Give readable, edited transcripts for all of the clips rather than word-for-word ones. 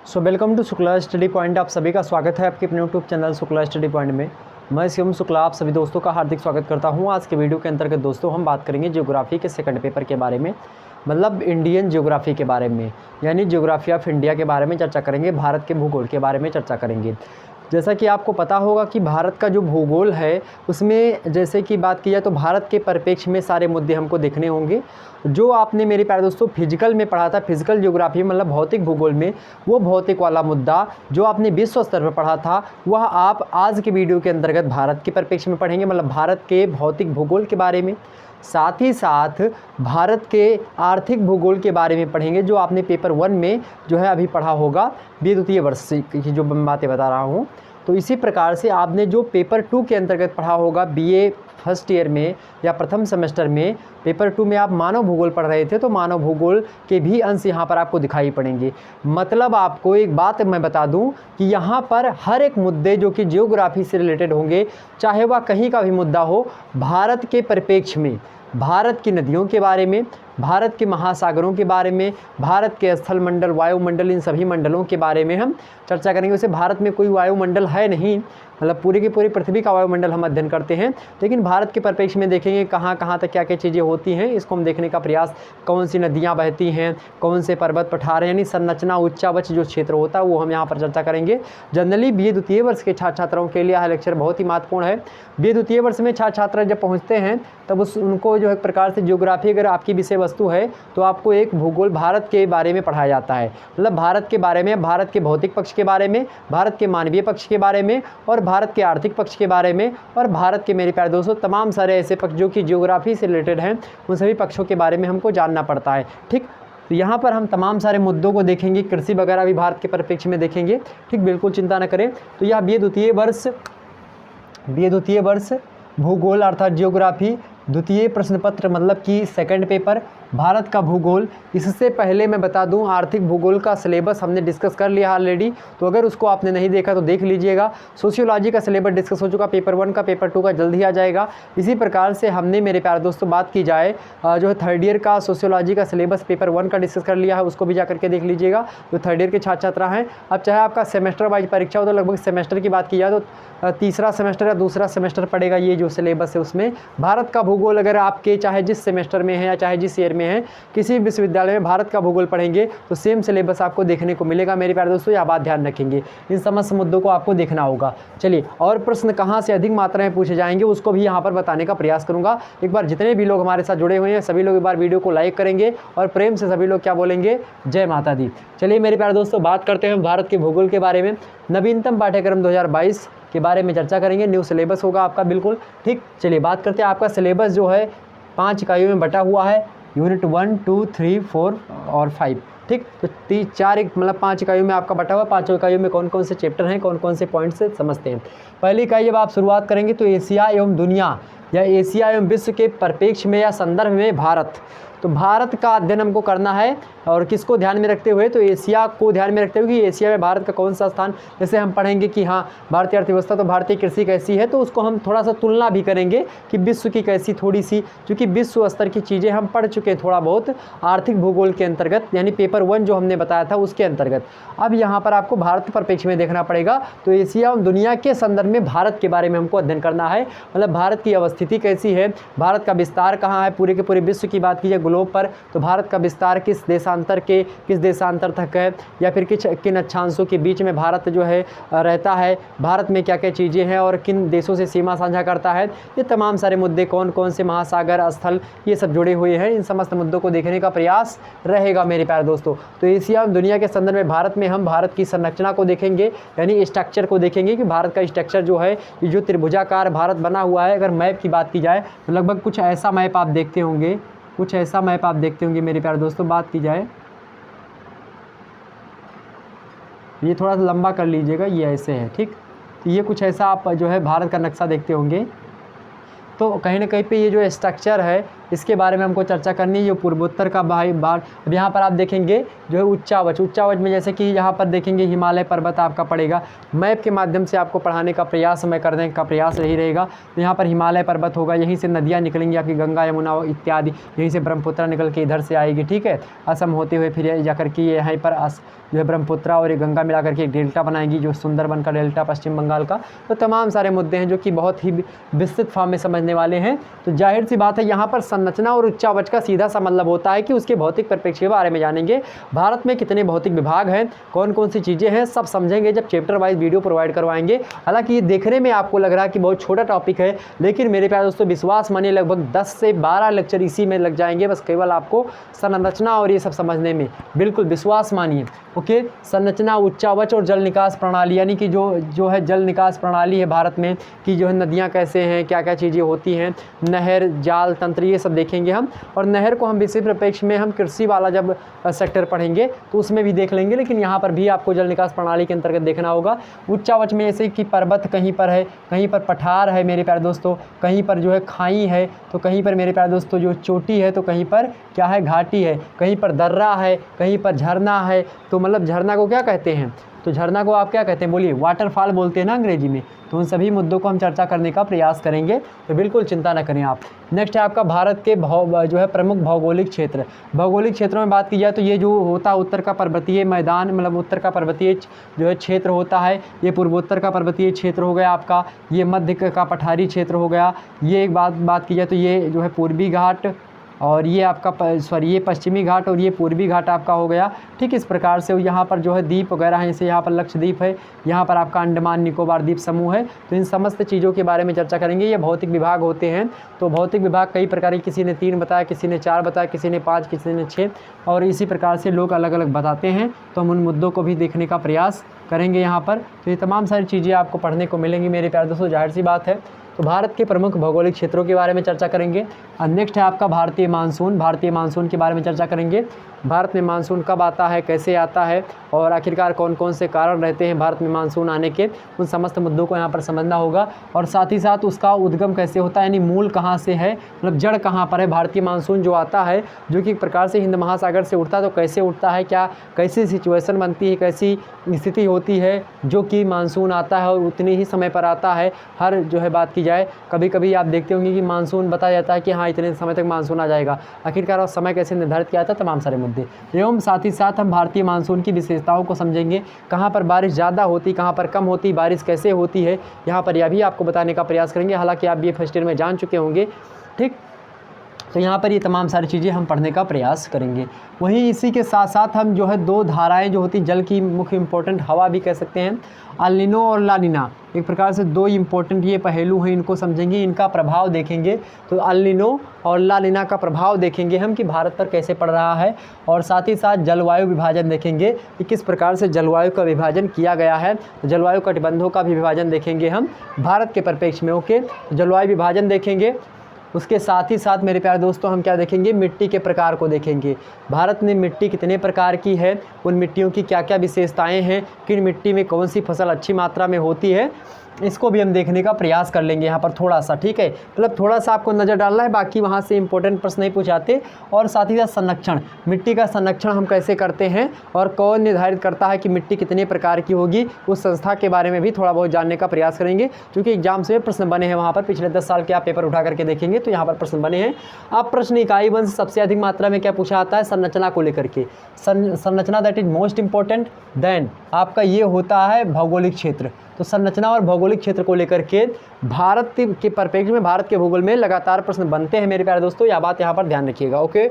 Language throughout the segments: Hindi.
Welcome to Shukla study point. आप सभी का स्वागत है आपके अपने YouTube channel Shukla study point में। मैं शिवम शुक्ला आप सभी दोस्तों का हार्दिक स्वागत करता हूं। आज के वीडियो के अंतर्गत दोस्तों हम बात करेंगे ज्योग्राफी के सेकंड पेपर के बारे में, मतलब इंडियन ज्योग्राफी के बारे में, यानी ज्योग्राफी ऑफ इंडिया के बारे में चर्चा करेंगे, भारत के भूगोल के बारे में चर्चा करेंगे। जैसा कि आपको पता होगा कि भारत का जो भूगोल है उसमें जैसे कि बात की जाए तो भारत के परिप्रेक्ष्य में सारे मुद्दे हमको देखने होंगे। जो आपने मेरे प्यारे दोस्तों फिजिकल में पढ़ा था, फिजिकल ज्योग्राफी मतलब भौतिक भूगोल में, वो भौतिक वाला मुद्दा जो आपने विश्व स्तर पर पढ़ा था वह आप आज के वीडियो के अंतर्गत भारत के परिप्रेक्ष्य में पढ़ेंगे, मतलब भारत के भौतिक भूगोल के बारे में। साथ ही साथ भारत के आर्थिक भूगोल के बारे में पढ़ेंगे, जो आपने पेपर 1 में जो है अभी पढ़ा होगा, द्वितीय वर्ष की जो बातें बता रहा हूँ। तो इसी प्रकार से आपने जो पेपर 2 के अंतर्गत पढ़ा होगा बीए फर्स्ट ईयर में या प्रथम सेमेस्टर में, पेपर 2 में आप मानव भूगोल पढ़ रहे थे, तो मानव भूगोल के भी अंश यहाँ पर आपको दिखाई पड़ेंगे। मतलब आपको एक बात मैं बता दूं कि यहाँ पर हर एक मुद्दे जो कि जियोग्राफी से रिलेटेड होंगे, चाहे वह कहीं का भी मुद्दा हो, भारत के परिप्रेक्ष्य में, भारत की नदियों के बारे में, भारत के महासागरों के बारे में, भारत के स्थल मंडल, वायुमंडल, इन सभी मंडलों के बारे में हम चर्चा करेंगे। वैसे भारत में कोई वायुमंडल है नहीं, मतलब पूरी की पूरी पृथ्वी का वायुमंडल हम अध्ययन करते हैं, लेकिन भारत के परिप्रेक्ष्य में देखेंगे कहाँ कहाँ तक क्या क्या चीज़ें होती हैं, इसको हम देखने का प्रयास, कौन सी नदियाँ बहती हैं, कौन से पर्वत पठार हैं, यानी संरचना उच्चावच जो क्षेत्र होता है वो हम यहाँ पर चर्चा करेंगे। जनरली बीए द्वितीय वर्ष के छात्र छात्राओं के लिए यह लेक्चर बहुत ही महत्वपूर्ण है। बीए द्वितीय वर्ष में छात्र छात्रा जब पहुँचते हैं तब उनको जो एक प्रकार से ज्योग्राफी अगर आपकी विषय वस्तु है तो आपको एक भूगोल भारत के बारे में पढ़ाया जाता है, मतलब भारत के बारे में, भारत के भौतिक पक्ष के बारे में, भारत के मानवीय पक्ष के बारे में, और भारत के आर्थिक पक्ष के बारे में, और भारत के मेरे प्यारे दोस्तों तमाम सारे ऐसे पक्ष जो कि ज्योग्राफी से रिलेटेड हैं, उन सभी पक्षों के बारे में हमको जानना पड़ता है। ठीक, तो यहाँ पर हम तमाम सारे मुद्दों को देखेंगे, कृषि वगैरह भी भारत के परिप्रेक्ष्य में देखेंगे। ठीक, बिल्कुल चिंता न करें। तो यह बीए द्वितीय वर्ष भूगोल अर्थात जियोग्राफी द्वितीय प्रश्न पत्र, मतलब कि सेकंड पेपर भारत का भूगोल। इससे पहले मैं बता दूं आर्थिक भूगोल का सिलेबस हमने डिस्कस कर लिया ऑलरेडी, तो अगर उसको आपने नहीं देखा तो देख लीजिएगा। सोशियोलॉजी का सिलेबस डिस्कस हो चुका, पेपर 1 का, पेपर 2 का जल्द ही आ जाएगा। इसी प्रकार से हमने मेरे प्यारे दोस्तों बात की जाए जो है थर्ड ईयर का सोशियोलॉजी का सिलेबस पेपर 1 का डिस्कस कर लिया है, उसको भी जा करके देख लीजिएगा जो थर्ड ईयर के छात्र छात्रा हैं। अब चाहे आपका सेमेस्टर वाइज परीक्षा हो तो लगभग सेमेस्टर की बात की जाए तो तीसरा सेमेस्टर या दूसरा सेमेस्टर पड़ेगा ये जो सिलेबस है उसमें भारत का भूगोल। अगर आपके चाहे जिस सेमेस्टर में है या चाहे जिस ईयर में है, किसी भी विश्वविद्यालय में भारत का भूगोल पढ़ेंगे तो सेम सिलेबस आपको देखने को मिलेगा मेरे प्यारे दोस्तों, यह बात ध्यान रखेंगे। इन समस्त मुद्दों को आपको देखना होगा। चलिए, और प्रश्न कहाँ से अधिक मात्रा में पूछे जाएंगे उसको भी यहाँ पर बताने का प्रयास करूँगा। एक बार जितने भी लोग हमारे साथ जुड़े हुए हैं सभी लोग एक बार वीडियो को लाइक करेंगे और प्रेम से सभी लोग क्या बोलेंगे, जय माता दी। चलिए मेरे प्यारे दोस्तों, बात करते हैं भारत के भूगोल के बारे में। नवीनतम पाठ्यक्रम 2022 के बारे में चर्चा करेंगे, न्यू सिलेबस होगा आपका बिल्कुल। ठीक, चलिए बात करते हैं। आपका सिलेबस जो है 5 इकाइयों में बटा हुआ है, यूनिट 1, 2, 3, 4 और 5। ठीक, तो 4 मतलब 5 इकाइयों में आपका बटा हुआ। 5 इकाइयों में कौन कौन से चैप्टर हैं, कौन कौन से पॉइंट्स से समझते हैं। पहली इकाई जब आप शुरुआत करेंगे तो एशिया एवं दुनिया या एशिया एवं विश्व के परिप्रेक्ष्य में या संदर्भ में भारत, तो भारत का अध्ययन हमको करना है। और किसको ध्यान में रखते हुए, तो एशिया को ध्यान में रखते हुए कि एशिया में भारत का कौन सा स्थान। जैसे हम पढ़ेंगे कि हाँ भारतीय अर्थव्यवस्था, तो भारतीय कृषि कैसी है, तो उसको हम थोड़ा सा तुलना भी करेंगे कि विश्व की कैसी थोड़ी सी, क्योंकि विश्व स्तर की चीज़ें हम पढ़ चुके हैं थोड़ा बहुत आर्थिक भूगोल के अंतर्गत, यानी पेपर 1 जो हमने बताया था उसके अंतर्गत। अब यहाँ पर आपको भारत परिप्रेक्ष्य में देखना पड़ेगा, तो एशिया और दुनिया के संदर्भ में भारत के बारे में हमको अध्ययन करना है, मतलब भारत की अवस्थिति कैसी है, भारत का विस्तार कहाँ है, पूरे के पूरे विश्व की बात कीजिए ग्लोब पर, तो भारत का विस्तार किस देशांतर तक है, या फिर किन अक्षांशों के बीच में भारत जो है रहता है, भारत में क्या क्या चीज़ें हैं और किन देशों से सीमा साझा करता है, ये तमाम सारे मुद्दे, कौन कौन से महासागर, स्थल, ये सब जुड़े हुए हैं। इन समस्त मुद्दों को देखने का प्रयास रहेगा मेरे प्यारे दोस्तों। तो एशिया और दुनिया के संदर्भ में भारत में हम भारत की संरचना को देखेंगे, यानी स्ट्रक्चर को देखेंगे कि भारत का स्ट्रक्चर जो है, ये जो त्रिभुजाकार भारत बना हुआ है, अगर मैप की बात की जाए तो लगभग कुछ ऐसा मैप आप देखते होंगे, मेरे प्यारे दोस्तों। बात की जाए ये थोड़ा सा लंबा कर लीजिएगा, ये ऐसे है। ठीक, तो ये कुछ ऐसा आप जो है भारत का नक्शा देखते होंगे, तो कहीं ना कहीं पे ये जो स्ट्रक्चर है इसके बारे में हमको चर्चा करनी है। जो पूर्वोत्तर का भाग, अब यहाँ पर आप देखेंगे जो है उच्चावच में जैसे कि यहाँ पर देखेंगे हिमालय पर्वत आपका पड़ेगा। मैप के माध्यम से आपको पढ़ाने का प्रयास मैं करने का प्रयास यही रहेगा। तो यहाँ पर हिमालय पर्वत होगा, यहीं से नदियाँ निकलेंगी आपकी गंगा यमुना इत्यादि, यहीं से ब्रह्मपुत्र निकल के इधर से आएगी, ठीक है, असम होते हुए फिर जाकर के यहाँ पर जो है ब्रह्मपुत्र और ये गंगा मिला करके एक डेल्टा बनाएगी, जो सुंदरबन का डेल्टा पश्चिम बंगाल का। तो तमाम सारे मुद्दे हैं जो कि बहुत ही विस्तृत फॉर्म में समझने वाले हैं। तो जाहिर सी बात है यहाँ पर संरचना और उच्चावच का सीधा सा मतलब होता है कि उसके भौतिक परिप्रेक्ष्य के बारे में जानेंगे। भारत में कितने भौतिक विभाग हैं, कौन कौन सी चीज़ें हैं, सब समझेंगे जब चैप्टर वाइज वीडियो प्रोवाइड करवाएंगे। हालांकि ये देखने में आपको लग रहा है कि बहुत छोटा टॉपिक है, लेकिन मेरे प्यारे दोस्तों विश्वास मानिए लगभग 10 से 12 लेक्चर इसी में लग जाएंगे, बस केवल आपको संरचना और ये सब समझने में। बिल्कुल विश्वास मानिए। ओके, संरचना, उच्चावच और जल निकास प्रणाली, यानी कि जो है जल निकास प्रणाली है भारत में कि जो है नदियाँ कैसे हैं, क्या क्या चीज़ें होती हैं, नहर, जाल तंत्र, ये सब देखेंगे हम। और नहर को हम विशेष परिप्रेक्ष्य में हम कृषि वाला जब सेक्टर पढ़ेंगे तो उसमें भी देख लेंगे, लेकिन यहाँ पर भी आपको जल निकास प्रणाली के अंतर्गत देखना होगा। उच्चावच में जैसे कि पर्वत कहीं पर है, कहीं पर पठार है मेरे प्यारे दोस्तों, कहीं पर जो है खाई है, तो कहीं पर मेरे प्यारे दोस्तों जो चोटी है, तो कहीं पर क्या है घाटी है, कहीं पर दर्रा है, कहीं पर झरना है। तो मतलब झरना को क्या कहते हैं, तो झरना को आप क्या कहते हैं बोलिए, वाटरफॉल बोलते हैं ना अंग्रेजी में। तो उन सभी मुद्दों को हम चर्चा करने का प्रयास करेंगे, तो बिल्कुल चिंता न करें आप। नेक्स्ट है आपका भारत के जो है प्रमुख भौगोलिक क्षेत्र। भौगोलिक क्षेत्रों में बात की जाए तो ये जो होता है उत्तर का पर्वतीय मैदान, मतलब उत्तर का पर्वतीय जो है क्षेत्र होता है, ये पूर्वोत्तर का पर्वतीय क्षेत्र हो गया आपका, ये मध्य का पठारी क्षेत्र हो गया, ये एक बात की जाए तो ये जो है पूर्वी घाट, और ये आपका ये पश्चिमी घाट और ये पूर्वी घाट आपका हो गया। ठीक इस प्रकार से यहाँ पर जो है द्वीप वगैरह हैं, जैसे यहाँ पर लक्षद्वीप है, यहाँ पर आपका अंडमान निकोबार द्वीप समूह है। तो इन समस्त चीज़ों के बारे में चर्चा करेंगे। ये भौतिक विभाग होते हैं। तो भौतिक विभाग कई प्रकार के, किसी ने 3 बताया, किसी ने 4 बताया, किसी ने 5, किसी ने 6, और इसी प्रकार से लोग अलग अलग बताते हैं। तो हम उन मुद्दों को भी देखने का प्रयास करेंगे यहाँ पर। तो ये तमाम सारी चीज़ें आपको पढ़ने को मिलेंगी मेरे प्यारे दोस्तों, जाहिर सी बात है। तो भारत के प्रमुख भौगोलिक क्षेत्रों के बारे में चर्चा करेंगे। नेक्स्ट है आपका भारतीय मानसून। भारतीय मानसून के बारे में चर्चा करेंगे। भारत में मानसून कब आता है, कैसे आता है, और आखिरकार कौन कौन से कारण रहते हैं भारत में मानसून आने के, उन समस्त मुद्दों को यहाँ पर समझना होगा। और साथ ही साथ उसका उद्गम कैसे होता है, यानी मूल कहाँ से है, मतलब जड़ कहाँ पर है। भारतीय मानसून जो आता है, जो कि एक प्रकार से हिंद महासागर से उठता है, तो कैसे उठता है, क्या कैसी सिचुएशन बनती है, कैसी स्थिति होती है जो कि मानसून आता है और उतने ही समय पर आता है। हर जो है बात की जाए, कभी कभी आप देखते होंगे कि मानसून बताया जाता है कि हाँ इतने समय तक मानसून आ जाएगा, आखिरकार और समय कैसे निर्धारित किया जाता है, तमाम सारे मुद्दे। एवं साथ ही साथ हम भारतीय मानसून की विशेषताओं को समझेंगे, कहाँ पर बारिश ज़्यादा होती, कहाँ पर कम होती, बारिश कैसे होती है, यहाँ पर यह भी आपको बताने का प्रयास करेंगे। हालांकि आप ये फर्स्ट ईयर में जान चुके होंगे, ठीक। तो यहाँ पर ये तमाम सारी चीज़ें हम पढ़ने का प्रयास करेंगे। वहीं इसी के साथ साथ हम जो है 2 धाराएं जो होती जल की, मुख्य इंपॉर्टेंट हवा भी कह सकते हैं, अल नीनो और ला नीना, एक प्रकार से 2 इंपॉर्टेंट ये पहलू हैं, इनको समझेंगे, इनका प्रभाव देखेंगे। तो अल नीनो और ला नीना का प्रभाव देखेंगे हम कि भारत पर कैसे पड़ रहा है, और साथ ही साथ जलवायु विभाजन देखेंगे कि किस प्रकार से जलवायु का विभाजन किया गया है। तो जलवायु कटिबंधों का भी विभाजन देखेंगे हम भारत के परिप्रेक्ष्य में। ओके, जलवायु विभाजन देखेंगे। उसके साथ ही साथ मेरे प्यारे दोस्तों हम क्या देखेंगे, मिट्टी के प्रकार को देखेंगे। भारत में मिट्टी कितने प्रकार की है, उन मिट्टियों की क्या क्या विशेषताएं हैं, किन मिट्टी में कौन सी फसल अच्छी मात्रा में होती है, इसको भी हम देखने का प्रयास कर लेंगे यहाँ पर थोड़ा सा, ठीक है। मतलब थोड़ा सा आपको नज़र डालना है, बाकी वहाँ से इंपॉर्टेंट प्रश्न नहीं पूछाते। और साथ ही साथ संरक्षण, मिट्टी का संरक्षण हम कैसे करते हैं और कौन निर्धारित करता है कि मिट्टी कितने प्रकार की होगी, उस संस्था के बारे में भी थोड़ा बहुत जानने का प्रयास करेंगे, क्योंकि एग्जाम से प्रश्न बने हैं वहाँ पर। पिछले 10 साल के आप पेपर उठा करके देखेंगे तो यहाँ पर प्रश्न बने हैं। अब प्रश्न इकाई 1 से सबसे अधिक मात्रा में क्या पूछा आता है, संरचना को लेकर के। संरचना that is most important. Then आपका ये होता है भौगोलिक क्षेत्र। तो संरचना और भौगोलिक क्षेत्र को लेकर के भारत के परिप्रेक्ष्य में, भारत के भूगोल में लगातार प्रश्न बनते हैं मेरे प्यारे दोस्तों, यह बात यहाँ पर ध्यान रखिएगा। ओके,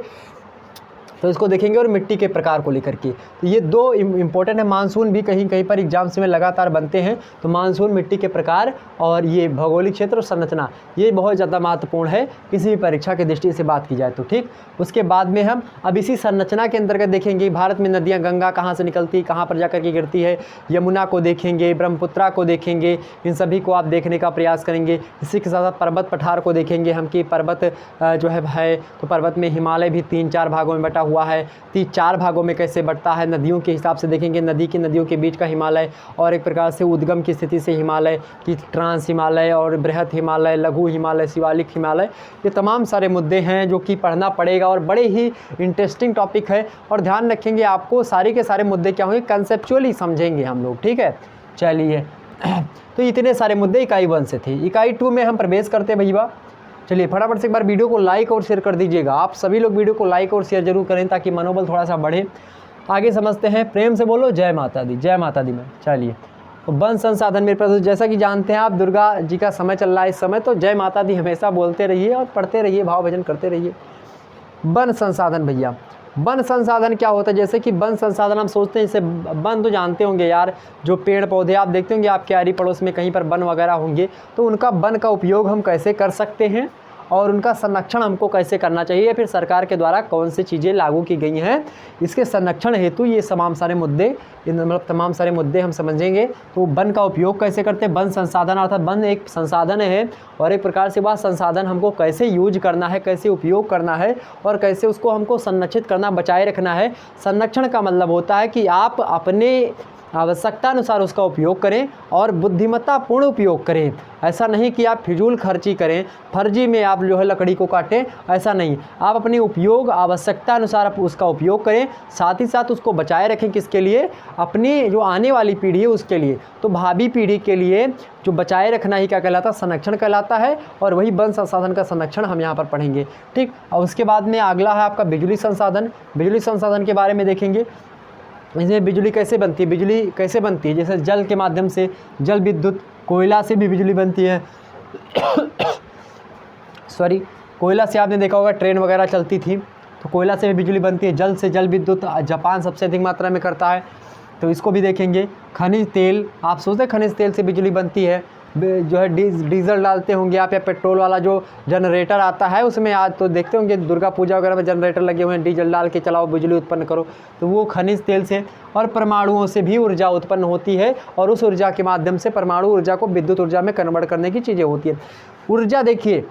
तो इसको देखेंगे। और मिट्टी के प्रकार को लेकर के, तो ये 2 इंपॉर्टेंट है। मानसून भी कहीं कहीं पर एग्जाम्स में लगातार बनते हैं, तो मानसून, मिट्टी के प्रकार, और ये भौगोलिक क्षेत्र और संरचना, ये बहुत ज़्यादा महत्वपूर्ण है किसी भी परीक्षा की दृष्टि से बात की जाए तो, ठीक। उसके बाद में हम अब इसी संरचना के अंतर्गत देखेंगे भारत में नदियाँ, गंगा कहाँ से निकलती, कहाँ पर जाकर के गिरती है, यमुना को देखेंगे, ब्रह्मपुत्रा को देखेंगे, इन सभी को आप देखने का प्रयास करेंगे। इसी के साथ साथ पर्वत पठार को देखेंगे हम कि पर्वत जो है तो पर्वत में हिमालय भी 3-4 भागों में बटा हुआ हुआ है, 4 भागों में कैसे बंटता है, नदियों के हिसाब से देखेंगे, नदियों के बीच का हिमालय, और एक प्रकार से उद्गम की स्थिति से हिमालय की ट्रांस हिमालय और बृहत हिमालय, लघु हिमालय, शिवालिक हिमालय, ये तमाम सारे मुद्दे हैं जो कि पढ़ना पड़ेगा और बड़े ही इंटरेस्टिंग टॉपिक है। और ध्यान रखेंगे आपको सारे के सारे मुद्दे क्या होंगे, कंसेप्चुअली समझेंगे हम लोग, ठीक है। चलिए तो इतने सारे मुद्दे इकाई 1 से थे। इकाई 2 में हम प्रवेश करते हैं भैया। चलिए फटाफट से एक बार वीडियो को लाइक और शेयर कर दीजिएगा। आप सभी लोग वीडियो को लाइक और शेयर जरूर करें ताकि मनोबल थोड़ा सा बढ़े। आगे समझते हैं, प्रेम से बोलो जय माता दी, जय माता दी में। चलिए तो वन संसाधन मेरे पास, जैसा कि जानते हैं आप दुर्गा जी का समय चल रहा है इस समय, तो जय माता दी हमेशा बोलते रहिए और पढ़ते रहिए, भाव भजन करते रहिए। वन संसाधन भैया, वन संसाधन क्या होता है, जैसे कि वन संसाधन हम सोचते हैं, जैसे वन तो जानते होंगे यार, जो पेड़ पौधे आप देखते होंगे आपके आरी पड़ोस में कहीं पर वन वगैरह होंगे, तो उनका वन का उपयोग हम कैसे कर सकते हैं और उनका संरक्षण हमको कैसे करना चाहिए, या फिर सरकार के द्वारा कौन सी चीज़ें लागू की गई हैं इसके संरक्षण हेतु, ये तमाम सारे मुद्दे, मतलब तमाम सारे मुद्दे हम समझेंगे। तो वन का उपयोग कैसे करते हैं, वन संसाधन अर्थात वन एक संसाधन है और एक प्रकार से वह संसाधन हमको कैसे यूज करना है, कैसे उपयोग करना है और कैसे उसको हमको संरक्षित करना, बचाए रखना है। संरक्षण का मतलब होता है कि आप अपने आवश्यकता अनुसार उसका उपयोग करें और बुद्धिमत्तापूर्ण उपयोग करें। ऐसा नहीं कि आप फिजूल खर्ची करें, फर्जी में आप जो है लकड़ी को काटें, ऐसा नहीं। आप अपनी उपयोग आवश्यकता अनुसार आप उसका उपयोग करें, साथ ही साथ उसको बचाए रखें। किसके लिए, अपनी जो आने वाली पीढ़ी है उसके लिए। तो भावी पीढ़ी के लिए जो बचाए रखना ही क्या कहलाता है, संरक्षण कहलाता है। और वही वन संसाधन का संरक्षण हम यहाँ पर पढ़ेंगे, ठीक। और उसके बाद में अगला है आपका बिजली संसाधन। बिजली संसाधन के बारे में देखेंगे, इसमें बिजली कैसे बनती है, बिजली कैसे बनती है, जैसे जल के माध्यम से, जल विद्युत, कोयला से भी बिजली बनती है सॉरी, कोयला से आपने देखा होगा ट्रेन वगैरह चलती थी, तो कोयला से भी बिजली बनती है। जल से जल विद्युत जापान सबसे अधिक मात्रा में करता है, तो इसको भी देखेंगे। खनिज तेल, आप सोचते हैं खनिज तेल से बिजली बनती है, जो है डीजल डालते होंगे आप, या पेट्रोल वाला जो जनरेटर आता है उसमें, आज तो देखते होंगे दुर्गा पूजा वगैरह में जनरेटर लगे हुए हैं, डीजल डाल के चलाओ बिजली उत्पन्न करो, तो वो खनिज तेल से। और परमाणुओं से भी ऊर्जा उत्पन्न होती है और उस ऊर्जा के माध्यम से परमाणु ऊर्जा को विद्युत ऊर्जा में कन्वर्ट करने की चीज़ें होती है। ऊर्जा देखिए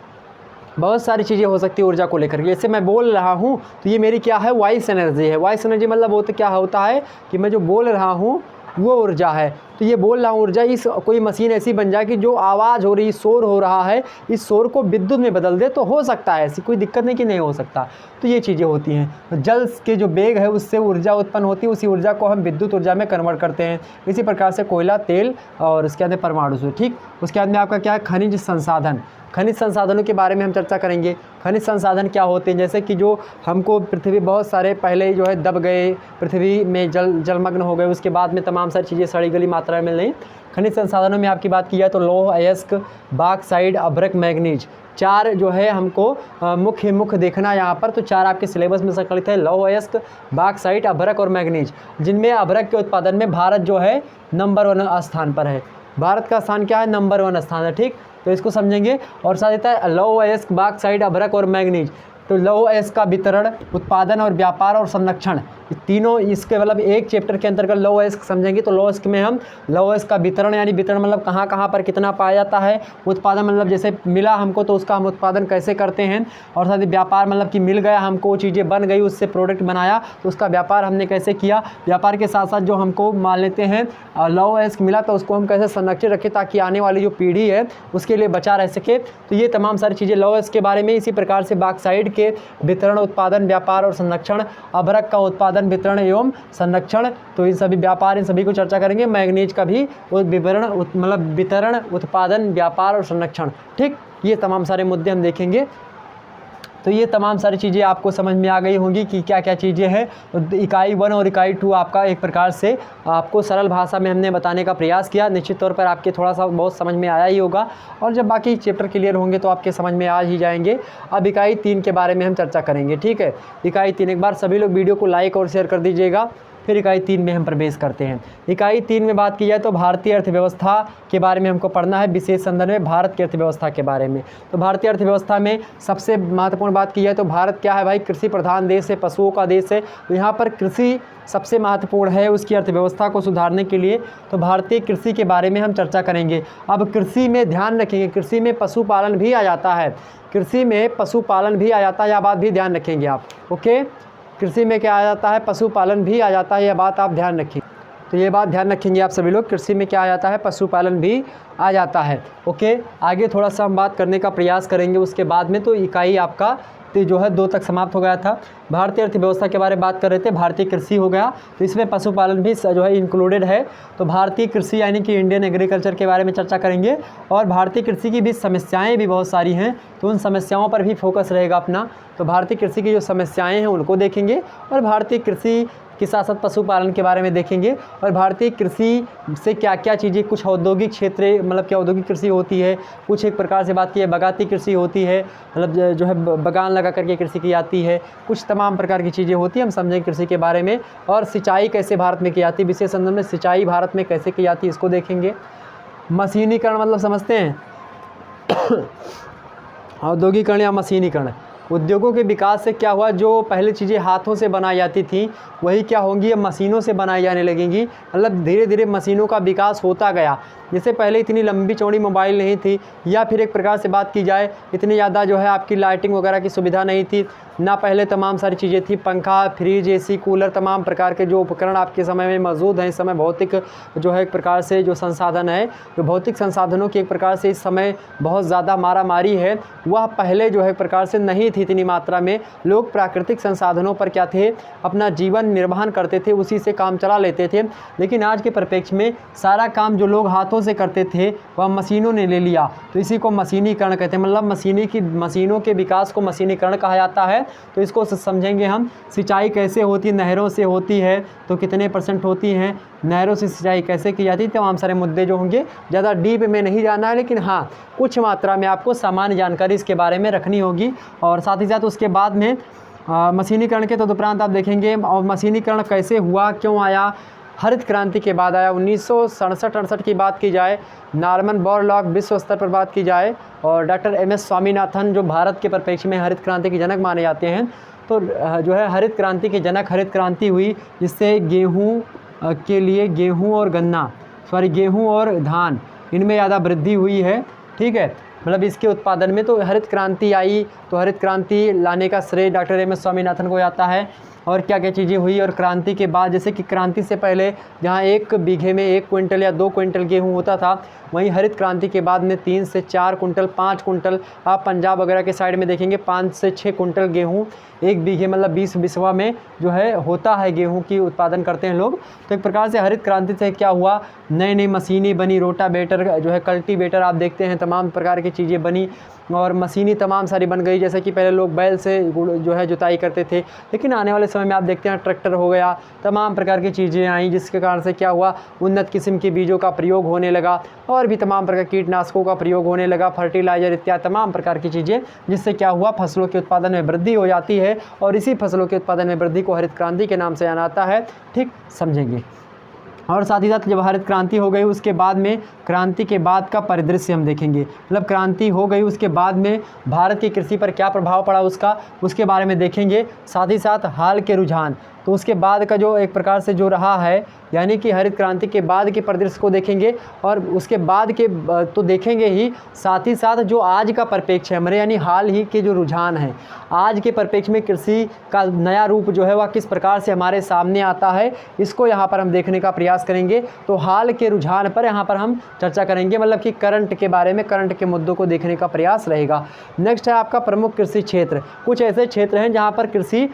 बहुत सारी चीज़ें हो सकती है ऊर्जा को लेकर। जैसे मैं बोल रहा हूँ तो ये मेरी क्या है, वॉइस एनर्जी है। वॉइस एनर्जी मतलब क्या होता है कि मैं जो बोल रहा हूँ वो ऊर्जा है। तो ये बोल रहा हूँ ऊर्जा, इस कोई मशीन ऐसी बन जाए कि जो आवाज़ हो रही, शोर हो रहा है, इस शोर को विद्युत में बदल दे, तो हो सकता है, ऐसी कोई दिक्कत नहीं कि नहीं हो सकता। तो ये चीज़ें होती हैं। तो जल के जो वेग है उससे ऊर्जा उत्पन्न होती है, उसी ऊर्जा को हम विद्युत ऊर्जा में कन्वर्ट करते हैं। इसी प्रकार से कोयला, तेल और उसके बाद परमाणु से, ठीक। उसके बाद में आपका क्या है, खनिज संसाधन। खनिज संसाधनों के बारे में हम चर्चा करेंगे। खनिज संसाधन क्या होते हैं, जैसे कि जो हमको पृथ्वी बहुत सारे पहले जो है दब गए, पृथ्वी में जलमग्न हो गए, उसके बाद में तमाम सारी चीज़ें सड़ी गली मात्रा में मिल रही। खनिज संसाधनों में आपकी बात की जाए तो लौह अयस्क, बॉक्साइट, अभ्रक, मैग्नीज, 4 जो है हमको मुख्य देखना यहाँ पर। तो 4 आपके सिलेबस में संकलित है, लौह अयस्क, बॉक्साइट, अभ्रक और मैग्नीज, जिनमें अभ्रक के उत्पादन में भारत जो है नंबर 1 स्थान पर है। भारत का स्थान क्या है, नंबर 1 स्थान है, ठीक। तो इसको समझेंगे। और साथ देता है लौह अयस्क, बॉक्साइट, अभ्रक और मैग्नीज। तो लौह अयस्क का वितरण, उत्पादन और व्यापार और संरक्षण, तीनों इसके मतलब एक चैप्टर के अंतर्गत लौह अयस्क समझेंगे। तो लौह अयस्क में हम लौह अयस्क का वितरण, यानी वितरण मतलब कहाँ कहाँ पर कितना पाया जाता है, उत्पादन मतलब जैसे मिला हमको तो उसका हम उत्पादन कैसे करते हैं, और साथ ही व्यापार मतलब कि मिल गया हमको, वो चीज़ें बन गई, उससे प्रोडक्ट बनाया तो उसका व्यापार हमने कैसे किया। व्यापार के साथ साथ जो हमको मान लेते हैं लौह अयस्क मिला तो उसको हम कैसे संरक्षित रखें ताकि आने वाली जो पीढ़ी है उसके लिए बचा रह सके। तो ये तमाम सारी चीज़ें लौह अयस्क के बारे में। इसी प्रकार से बॉक्साइट के वितरण, उत्पादन, व्यापार और संरक्षण, अभ्रक का उत्पादन, वितरण एवं संरक्षण, तो इन सभी व्यापार, इन सभी को चर्चा करेंगे। मैग्नीज का भी विवरण मतलब वितरण, उत्पादन, व्यापार और संरक्षण, ठीक। ये तमाम सारे मुद्दे हम देखेंगे। तो ये तमाम सारी चीज़ें आपको समझ में आ गई होंगी कि क्या क्या चीज़ें हैं। तो इकाई 1 और इकाई 2 आपका एक प्रकार से आपको सरल भाषा में हमने बताने का प्रयास किया। निश्चित तौर पर आपके थोड़ा सा बहुत समझ में आया ही होगा, और जब बाकी चैप्टर क्लियर होंगे तो आपके समझ में आ ही जाएंगे। अब इकाई 3 के बारे में हम चर्चा करेंगे, ठीक है। इकाई 3, एक बार सभी लोग वीडियो को लाइक और शेयर कर दीजिएगा। फिर इकाई 3 में हम प्रवेश करते हैं। इकाई 3 में बात की जाए तो भारतीय अर्थव्यवस्था के बारे में हमको पढ़ना है, विशेष संदर्भ में भारत की अर्थव्यवस्था के बारे में। तो भारतीय अर्थव्यवस्था में सबसे महत्वपूर्ण बात की जाए तो भारत क्या है भाई, कृषि प्रधान देश है, पशुओं का देश है। तो यहाँ पर कृषि सबसे महत्वपूर्ण है उसकी अर्थव्यवस्था को सुधारने के लिए। तो भारतीय कृषि के बारे में हम चर्चा करेंगे। अब कृषि में ध्यान रखेंगे, कृषि में पशुपालन भी आ जाता है, कृषि में पशुपालन भी आ जाता है, यह बात भी ध्यान रखेंगे आप, ओके। कृषि में क्या आ जाता है, पशुपालन भी आ जाता है, यह बात आप ध्यान रखें। तो ये बात ध्यान रखेंगे आप सभी लोग, कृषि में क्या आ जाता है, पशुपालन भी आ जाता है। ओके, आगे थोड़ा सा हम बात करने का प्रयास करेंगे उसके बाद में। तो इकाई आपका जो है 2 तक समाप्त हो गया था। भारतीय अर्थव्यवस्था के बारे में बात कर रहे थे, भारतीय कृषि हो गया, तो इसमें पशुपालन भी जो है इंक्लूडेड है। तो भारतीय कृषि यानी कि इंडियन एग्रीकल्चर के बारे में चर्चा करेंगे, और भारतीय कृषि की भी समस्याएं भी बहुत सारी हैं, तो उन समस्याओं पर भी फोकस रहेगा अपना। तो भारतीय कृषि की जो समस्याएं हैं उनको देखेंगे, और भारतीय कृषि के साथ साथ पशुपालन के बारे में देखेंगे, और भारतीय कृषि से क्या क्या चीज़ें, कुछ औद्योगिक क्षेत्र मतलब क्या औद्योगिक कृषि होती है, कुछ एक प्रकार से बात की है बागायती कृषि होती है, मतलब जो है बागान लगा करके कृषि की जाती है, कुछ तमाम प्रकार की चीज़ें होती हैं, हम समझेंगे कृषि के बारे में। और सिंचाई कैसे भारत में की जाती है, विशेष संदर्भ में सिंचाई भारत में कैसे की जाती है इसको देखेंगे। मशीनीकरण मतलब समझते हैं औद्योगिकरण या मशीनीकरण, उद्योगों के विकास से क्या हुआ, जो पहले चीज़ें हाथों से बनाई जाती थी वही क्या होंगी, अब मशीनों से बनाई जाने लगेंगी। मतलब धीरे धीरे मशीनों का विकास होता गया। जैसे पहले इतनी लंबी चौड़ी मोबाइल नहीं थी, या फिर एक प्रकार से बात की जाए इतनी ज़्यादा जो है आपकी लाइटिंग वगैरह की सुविधा नहीं थी ना, पहले तमाम सारी चीज़ें थी, पंखा, फ्रिज, एसी, कूलर, तमाम प्रकार के जो उपकरण आपके समय में मौजूद हैं। इस समय भौतिक जो है एक प्रकार से जो संसाधन है, जो भौतिक संसाधनों की एक प्रकार से इस समय बहुत ज़्यादा मारामारी है, वह पहले जो है एक प्रकार से नहीं थी इतनी मात्रा में। लोग प्राकृतिक संसाधनों पर क्या थे, अपना जीवन निर्वहन करते थे, उसी से काम चला लेते थे। लेकिन आज के परिप्रेक्ष्य में सारा काम जो लोग हाथों से करते थे वह मशीनों ने ले लिया, तो इसी को मशीनीकरण कहते हैं। मतलब मशीनों के विकास को मशीनीकरण कहा जाता है। तो इसको समझेंगे हम। सिंचाई कैसे होती है, नहरों से होती है तो कितने % होती हैं, नहरों से सिंचाई कैसे की जाती है, तमाम सारे मुद्दे जो होंगे, ज़्यादा डीप में नहीं जाना है, लेकिन हाँ कुछ मात्रा में आपको सामान्य जानकारी इसके बारे में रखनी होगी। और साथ ही साथ उसके बाद में मशीनीकरण के तदुपरांत आप देखेंगे और मशीनीकरण कैसे हुआ, क्यों आया, हरित क्रांति के बाद आया। 1967-68 की बात की जाए, नॉर्मन बोरलॉग विश्व स्तर पर बात की जाए, और डॉक्टर MS स्वामीनाथन जो भारत के परिप्रेक्ष्य में हरित क्रांति के जनक माने जाते हैं। तो जो है हरित क्रांति के जनक, हरित क्रांति हुई जिससे गेहूँ और धान इनमें ज़्यादा वृद्धि हुई है। ठीक है, मतलब इसके उत्पादन में तो हरित क्रांति आई, तो हरित क्रांति लाने का श्रेय डॉक्टर MS स्वामीनाथन को जाता है। और क्या क्या चीज़ें हुई, और क्रांति के बाद, जैसे कि क्रांति से पहले जहाँ 1 बीघे में 1 क्विंटल या 2 क्विंटल गेहूँ होता था, वहीं हरित क्रांति के बाद में 3 से 4 कुंटल, 5 कुंटल, आप पंजाब वगैरह के साइड में देखेंगे 5 से 6 कुंटल गेहूँ 1 बीघे, मतलब 20 बिस्वा में जो है होता है गेहूँ की उत्पादन करते हैं लोग। तो एक प्रकार से हरित क्रांति से क्या हुआ, नई नई मशीनें बनी, रोटावेटर जो है, कल्टीवेटर आप देखते हैं, तमाम प्रकार की चीज़ें बनी, और मशीनें तमाम सारी बन गई। जैसे कि पहले लोग बैल से जो है जुताई करते थे, लेकिन आने वाले समय में आप देखते हैं ट्रैक्टर हो गया, तमाम प्रकार की चीज़ें आई, जिसके कारण से क्या हुआ, उन्नत किस्म के बीजों का प्रयोग होने लगा, और भी तमाम प्रकार कीटनाशकों का प्रयोग होने लगा, फर्टिलाइज़र इत्यादि तमाम प्रकार की चीज़ें, जिससे क्या हुआ, फसलों के उत्पादन में वृद्धि हो जाती है। और इसी फसलों के उत्पादन में वृद्धि को हरित क्रांति के नाम से जाना जाता है। ठीक, समझेंगे। और साथ ही साथ जब हरित क्रांति हो गई, उसके बाद में क्रांति के बाद का परिदृश्य हम देखेंगे। मतलब क्रांति हो गई, उसके बाद में भारत की कृषि पर क्या प्रभाव पड़ा उसके बारे में देखेंगे। साथ ही साथ हाल के रुझान, तो उसके बाद का जो एक प्रकार से जो रहा है, यानी कि हरित क्रांति के बाद के परिदृश्य को देखेंगे, और उसके बाद के तो देखेंगे ही, साथ ही साथ जो आज का परिप्रेक्ष्य है हमारे, यानी हाल ही के जो रुझान हैं, आज के परिप्रेक्ष्य में कृषि का नया रूप जो है वह किस प्रकार से हमारे सामने आता है, इसको यहाँ पर हम देखने का प्रयास करेंगे। तो हाल के रुझान पर यहाँ पर हम चर्चा करेंगे, मतलब कि करंट के बारे में, करंट के मुद्दों को देखने का प्रयास रहेगा। नेक्स्ट है आपका प्रमुख कृषि क्षेत्र। कुछ ऐसे क्षेत्र हैं जहाँ पर कृषि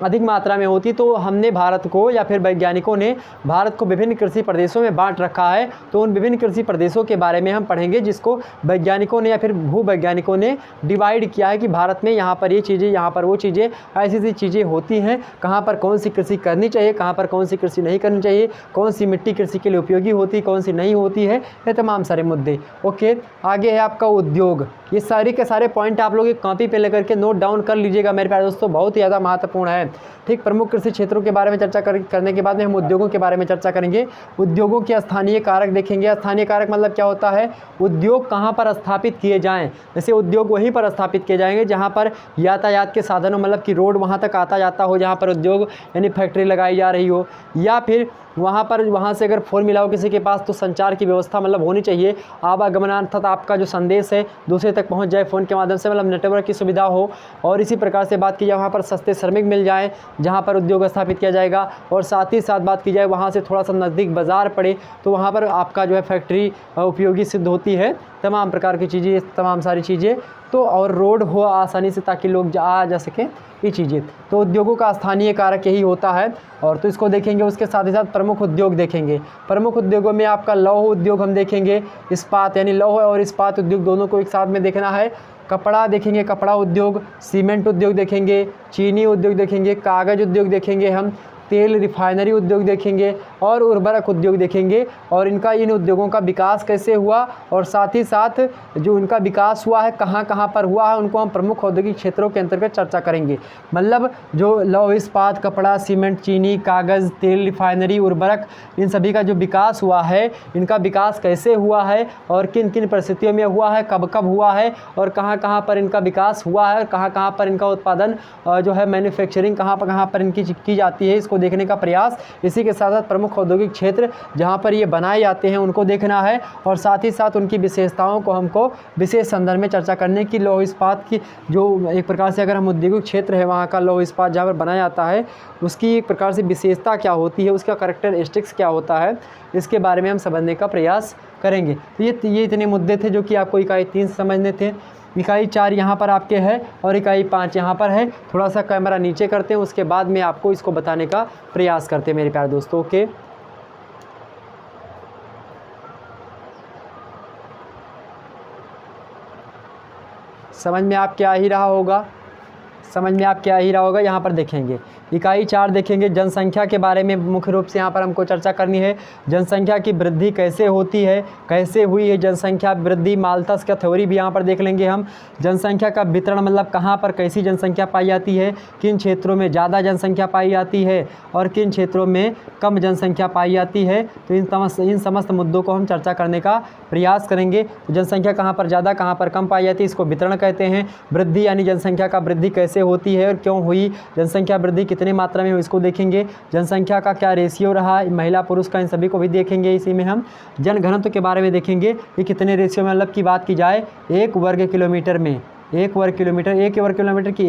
अधिक मात्रा में होती, तो हमने भारत को, या फिर वैज्ञानिकों ने भारत को विभिन्न कृषि प्रदेशों में बांट रखा है। तो उन विभिन्न कृषि प्रदेशों के बारे में हम पढ़ेंगे, जिसको वैज्ञानिकों ने या फिर भूवैज्ञानिकों ने डिवाइड किया है कि भारत में यहाँ पर ये चीज़ें, यहाँ पर वो चीज़ें, ऐसी ऐसी चीज़ें होती हैं, कहाँ पर कौन सी कृषि करनी चाहिए, कहाँ पर कौन सी कृषि नहीं करनी चाहिए, कौन सी मिट्टी कृषि के लिए उपयोगी होती है, कौन सी नहीं होती है, ये तमाम सारे मुद्दे। ओके, आगे है आपका उद्योग। ये सारे के सारे पॉइंट आप लोग एक कॉपी पे लेकर के नोट डाउन कर लीजिएगा मेरे प्यारे दोस्तों, बहुत ही ज़्यादा महत्वपूर्ण है। ठीक, प्रमुख कृषि क्षेत्रों के बारे में चर्चा करने के बाद में हम उद्योगों के बारे में चर्चा करेंगे। उद्योगों के स्थानीय कारक देखेंगे। स्थानीय कारक मतलब क्या होता है, उद्योग कहाँ पर स्थापित किए जाएँ। जैसे उद्योग वहीं पर स्थापित किए जाएंगे जहाँ पर यातायात के साधनों, मतलब कि रोड वहाँ तक आता जाता हो, जहाँ पर उद्योग यानी फैक्ट्री लगाई जा रही हो, या फिर वहाँ से अगर फ़ोन मिला हो किसी के पास तो संचार की व्यवस्था मतलब होनी चाहिए, आवागमन अर्थात आपका जो संदेश है दूसरे तक पहुँच जाए फ़ोन के माध्यम से, मतलब नेटवर्क की सुविधा हो। और इसी प्रकार से बात की जाए वहाँ पर सस्ते श्रमिक मिल जाएँ जहाँ पर उद्योग स्थापित किया जाएगा। और साथ ही साथ बात की जाए वहाँ से थोड़ा सा नज़दीक बाज़ार पड़े तो वहाँ पर आपका जो है फैक्ट्री उपयोगी सिद्ध होती है, तमाम प्रकार की चीज़ें, तमाम सारी चीज़ें। तो और रोड हो आसानी से ताकि लोग आ जा सकें, ये चीज़ें। तो उद्योगों का स्थानीय कारक यही होता है। और तो इसको देखेंगे, उसके साथ ही साथ प्रमुख उद्योग देखेंगे। प्रमुख उद्योगों में आपका लौह उद्योग हम देखेंगे, इस्पात यानी लौह और इस्पात उद्योग दोनों को एक साथ में देखना है। कपड़ा देखेंगे, कपड़ा उद्योग, सीमेंट उद्योग देखेंगे, चीनी उद्योग देखेंगे, कागज़ उद्योग देखेंगे हम, तेल रिफाइनरी उद्योग देखेंगे और उर्वरक उद्योग देखेंगे। और इन उद्योगों का विकास कैसे हुआ और साथ ही साथ जो इनका विकास हुआ है कहाँ कहाँ पर हुआ है उनको हम प्रमुख औद्योगिक क्षेत्रों के अंतर्गत चर्चा करेंगे। मतलब जो लौह इस्पात, कपड़ा, सीमेंट, चीनी, कागज़, तेल रिफाइनरी, उर्वरक, इन सभी का जो विकास हुआ है, इनका विकास कैसे हुआ है और किन किन परिस्थितियों में हुआ है, कब कब हुआ है और कहाँ कहाँ पर इनका विकास हुआ है, कहाँ कहाँ पर इनका उत्पादन जो है मैन्युफैक्चरिंग कहाँ पर इनकी की जाती है, इसको देखने का प्रयास। इसी के साथ साथ प्रमुख औद्योगिक क्षेत्र जहां पर ये बनाए जाते हैं उनको देखना है और साथ ही साथ उनकी विशेषताओं को हमको विशेष संदर्भ में चर्चा करने की। लौह इस्पात की जो एक प्रकार से अगर हम औद्योगिक क्षेत्र है वहाँ का लौह इस्पात जहाँ पर बनाया जाता है उसकी एक प्रकार से विशेषता क्या होती है, उसका कैरेक्टरिस्टिक्स क्या होता है, इसके बारे में हम समझने का प्रयास करेंगे। तो ये इतने मुद्दे थे जो कि आपको इकाई 3 समझने थे। इकाई 4 यहाँ पर आपके है और इकाई 5 यहाँ पर है। थोड़ा सा कैमरा नीचे करते हैं, उसके बाद में आपको इसको बताने का प्रयास करते हैं मेरे प्यारे दोस्तों। ओके, समझ में आप क्या ही रहा होगा, यहाँ पर देखेंगे इकाई 4 देखेंगे जनसंख्या के बारे में मुख्य रूप से यहाँ पर हमको चर्चा करनी है। जनसंख्या की वृद्धि कैसे होती है, कैसे हुई है जनसंख्या वृद्धि, माल्थस का थ्योरी भी यहाँ पर देख लेंगे हम। जनसंख्या का वितरण मतलब कहाँ पर कैसी जनसंख्या पाई जाती है, किन क्षेत्रों में ज़्यादा जनसंख्या पाई जाती है और किन क्षेत्रों में कम जनसंख्या पाई जाती है। तो इन समस्त मुद्दों को हम चर्चा करने का प्रयास करेंगे। तो जनसंख्या कहाँ पर ज़्यादा कहाँ पर कम पाई जाती है, इसको वितरण कहते हैं। वृद्धि यानी जनसंख्या का वृद्धि कैसे होती है और क्यों हुई, जनसंख्या वृद्धि कितने मात्रा में हुई इसको देखेंगे। जनसंख्या का क्या रेशियो रहा महिला पुरुष का, इन सभी को भी देखेंगे। इसी में हम जनघनत्व के बारे में देखेंगे कि कितने रेशियो में, मतलब की बात की जाए 1 वर्ग किलोमीटर में, 1 वर्ग किलोमीटर की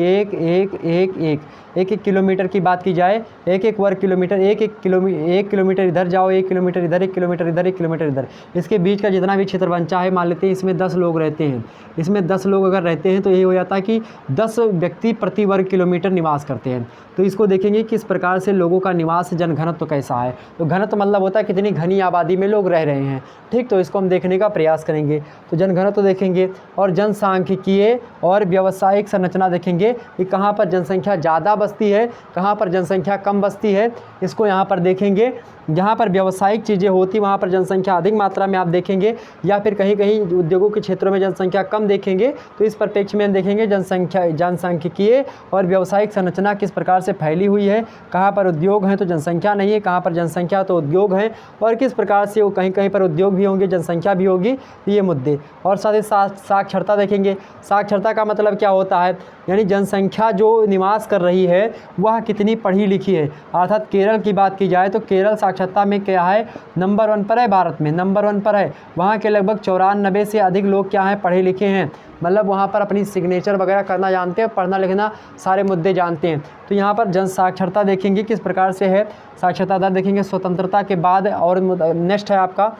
एक किलोमीटर की बात की जाए, 1 वर्ग किलोमीटर, 1 किलोमीटर इधर जाओ, 1 किलोमीटर इधर, 1 किलोमीटर इधर, 1 किलोमीटर इधर, इसके बीच का जितना भी क्षेत्र बन चाहे मान लेते हैं इसमें 10 लोग रहते हैं। इसमें 10 लोग अगर रहते हैं तो यही हो जाता है कि 10 व्यक्ति प्रति वर्ग किलोमीटर निवास करते हैं। तो इसको देखेंगे किस प्रकार से लोगों का निवास जनघनत्व तो कैसा है। तो घनत्व मतलब होता है कितनी घनी आबादी में लोग रह रहे हैं, ठीक। तो इसको हम देखने का प्रयास करेंगे। तो जनघनत्व तो देखेंगे और जनसांख्यिकीय और व्यावसायिक संरचना देखेंगे कि कहाँ पर जनसंख्या ज़्यादा बसती है, कहाँ पर जनसंख्या कम बसती है, इसको यहाँ पर देखेंगे। जहाँ पर व्यावसायिक चीज़ें होती वहाँ पर जनसंख्या अधिक मात्रा में आप देखेंगे, या फिर कहीं कहीं उद्योगों के क्षेत्रों में जनसंख्या कम देखेंगे। तो इस परिप्रेक्ष्य में हम देखेंगे जनसांख्यिकीय और व्यावसायिक संरचना किस प्रकार से फैली हुई है, कहाँ पर उद्योग हैं तो जनसंख्या नहीं है, कहाँ पर जनसंख्या तो उद्योग हैं, और किस प्रकार से वो कहीं कहीं पर उद्योग भी होंगे जनसंख्या भी होगी, ये मुद्दे। और साथ ही साथ साक्षरता देखेंगे। साक्षरता का मतलब क्या होता है, यानी जनसंख्या जो निवास कर रही है वह कितनी पढ़ी लिखी है। अर्थात केरल की बात की जाए तो केरल साक्षरता में क्या है, नंबर 1 पर है, भारत में नंबर 1 पर है। वहाँ के लगभग 94 से अधिक लोग क्या हैं, पढ़े लिखे हैं, मतलब वहाँ पर अपनी सिग्नेचर वगैरह करना जानते हैं, पढ़ना लिखना सारे मुद्दे जानते हैं। तो यहाँ पर जन साक्षरता देखेंगे किस प्रकार से है। साक्षरता दर देखेंगे स्वतंत्रता के बाद, और नेक्स्ट है आपका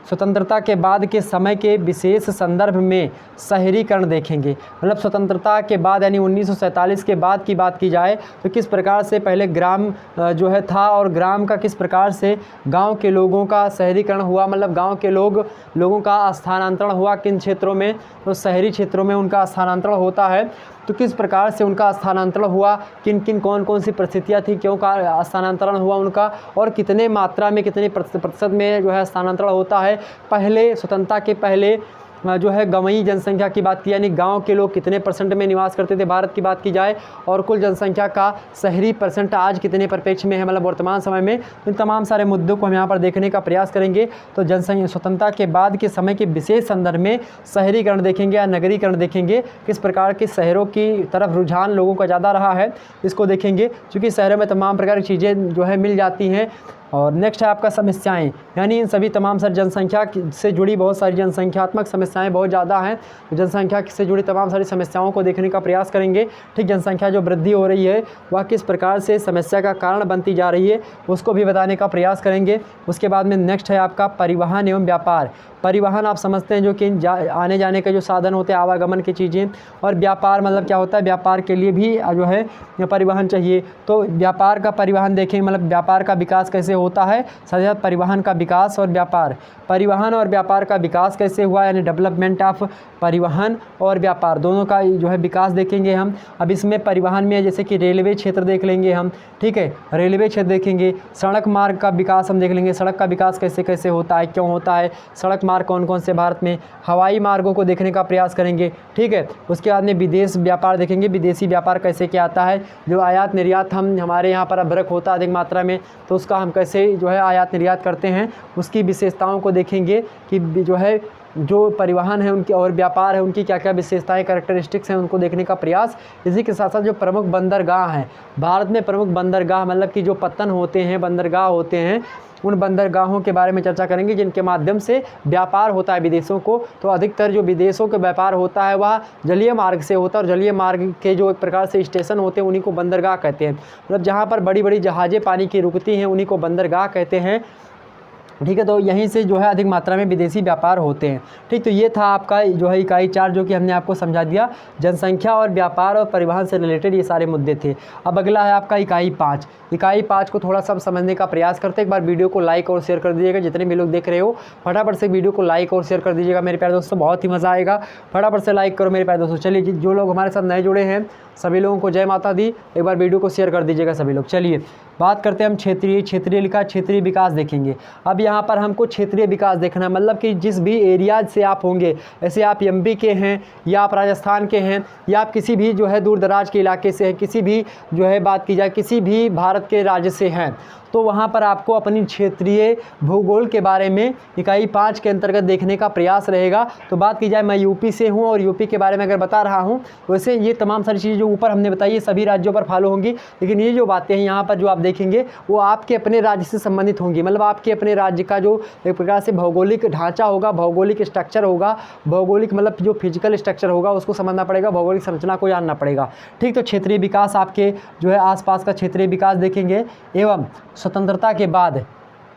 स्वतंत्रता के बाद के समय के विशेष संदर्भ में शहरीकरण देखेंगे। मतलब स्वतंत्रता के बाद यानी 1947 के बाद की बात की जाए तो किस प्रकार से पहले ग्राम जो है था और ग्राम का किस प्रकार से गांव के लोगों का शहरीकरण हुआ, मतलब गांव के लोगों का स्थानांतरण हुआ किन क्षेत्रों में, तो शहरी क्षेत्रों में उनका स्थानांतरण होता है। तो किस प्रकार से उनका स्थानांतरण हुआ, कौन कौन सी परिस्थितियाँ थी, क्यों का स्थानांतरण हुआ उनका, और कितने मात्रा में कितने प्रतिशत में जो है स्थानांतरण होता है। पहले स्वतंत्रता के पहले जो है गंवई जनसंख्या की बात की, यानी गांव के लोग कितने % में निवास करते थे भारत की बात की जाए, और कुल जनसंख्या का शहरी % आज कितने परिप्रेक्ष्य में है, मतलब वर्तमान समय में। इन तमाम सारे मुद्दों को हम यहाँ पर देखने का प्रयास करेंगे। तो जनसंख्या स्वतंत्रता के बाद के समय के विशेष संदर्भ में शहरीकरण देखेंगे या नगरीकरण देखेंगे, किस प्रकार के शहरों की तरफ रुझान लोगों का ज़्यादा रहा है, इसको देखेंगे। चूँकि शहरों में तमाम प्रकार की चीज़ें जो है मिल जाती हैं और नेक्स्ट है आपका समस्याएं, यानी इन सभी तमाम सारी जनसंख्या से जुड़ी बहुत सारी जनसंख्यात्मक समस्याएं बहुत ज़्यादा हैं, तो जनसंख्या से जुड़ी तमाम सारी समस्याओं को देखने का प्रयास करेंगे। ठीक, जनसंख्या जो वृद्धि हो रही है वह किस प्रकार से समस्या का कारण बनती जा रही है उसको भी बताने का प्रयास करेंगे। उसके बाद में नेक्स्ट है आपका परिवहन एवं व्यापार। परिवहन आप समझते हैं जो कि आने जाने के जो साधन होते हैं, आवागमन की चीज़ें, और व्यापार मतलब क्या होता है, व्यापार के लिए भी जो है परिवहन चाहिए। तो व्यापार का परिवहन देखें, मतलब व्यापार का विकास कैसे होता है, साथ परिवहन का विकास और व्यापार, परिवहन और व्यापार का विकास कैसे हुआ, यानी डेवलपमेंट ऑफ परिवहन और व्यापार दोनों का जो है विकास देखेंगे हम। अब इसमें परिवहन में जैसे कि रेलवे क्षेत्र देख लेंगे हम, ठीक है, रेलवे क्षेत्र देखेंगे। सड़क मार्ग का विकास हम देख लेंगे, सड़क का विकास कैसे कैसे होता है, क्यों होता है, सड़क मार्ग कौन कौन से भारत में, हवाई मार्गों को देखने का प्रयास करेंगे। ठीक है, उसके बाद में विदेश व्यापार देखेंगे, विदेशी व्यापार कैसे क्या आता है, जो आयात निर्यात हम हमारे यहाँ पर अभ्रक होता है अधिक मात्रा में, तो उसका हम कैसे जो है आयात निर्यात करते हैं, उसकी विशेषताओं को देखेंगे कि जो है जो परिवहन है उनकी और व्यापार है उनकी क्या क्या विशेषताएं कैरेक्टरिस्टिक्स हैं उनको देखने का प्रयास। इसी के साथ साथ जो प्रमुख बंदरगाह हैं भारत में, प्रमुख बंदरगाह मतलब कि जो पत्तन होते हैं, बंदरगाह होते हैं, उन बंदरगाहों के बारे में चर्चा करेंगे जिनके माध्यम से व्यापार होता है विदेशों को। तो अधिकतर जो विदेशों का व्यापार होता है वह जलीय मार्ग से होता है, और जलीय मार्ग के जो एक प्रकार से स्टेशन होते हैं उन्हीं को बंदरगाह कहते हैं। मतलब जहाँ पर बड़ी बड़ी जहाज़ें पानी की रुकती हैं उन्हीं को बंदरगाह कहते हैं। ठीक है, तो यहीं से जो है अधिक मात्रा में विदेशी व्यापार होते हैं। ठीक, तो ये था आपका जो है इकाई 4 जो कि हमने आपको समझा दिया, जनसंख्या और व्यापार और परिवहन से रिलेटेड ये सारे मुद्दे थे। अब अगला है आपका इकाई 5। इकाई 5 को थोड़ा सा समझने का प्रयास करते हैं। एक बार वीडियो को लाइक और शेयर कर दीजिएगा, जितने भी लोग देख रहे हो फटाफट से वीडियो को लाइक और शेयर कर दीजिएगा मेरे प्यारे दोस्तों, बहुत ही मज़ा आएगा। फटाफट से लाइक करो मेरे प्यारे दोस्तों। चलिए, जो लोग हमारे साथ नए जुड़े हैं सभी लोगों को जय माता दी, एक बार वीडियो को शेयर कर दीजिएगा सभी लोग। चलिए बात करते हैं हम क्षेत्रीय लिखा, क्षेत्रीय विकास देखेंगे। अब यहाँ पर हमको क्षेत्रीय विकास देखना है, मतलब कि जिस भी एरियाज से आप होंगे, ऐसे आप एमपी के हैं या आप राजस्थान के हैं या आप किसी भी जो है दूर दराज के इलाके से हैं, किसी भी जो है बात की जाए किसी भी भारत के राज्य से हैं, तो वहाँ पर आपको अपनी क्षेत्रीय भूगोल के बारे में इकाई 5 के अंतर्गत देखने का प्रयास रहेगा। तो बात की जाए, मैं यूपी से हूँ और यूपी के बारे में अगर बता रहा हूँ, वैसे ये तमाम सारी चीज़ें जो ऊपर हमने बताई ये सभी राज्यों पर फॉलो होंगी, लेकिन ये जो बातें हैं यहाँ पर जो आप देखेंगे वो आपके अपने राज्य से संबंधित होंगी। मतलब आपके अपने राज्य का जो एक प्रकार से भौगोलिक ढांचा होगा, भौगोलिक स्ट्रक्चर होगा, भौगोलिक मतलब जो फिजिकल स्ट्रक्चर होगा उसको समझना पड़ेगा, भौगोलिक संरचना को जानना पड़ेगा। ठीक, तो क्षेत्रीय विकास आपके जो है आसपास का क्षेत्रीय विकास देखेंगे। एवं स्वतंत्रता के बाद,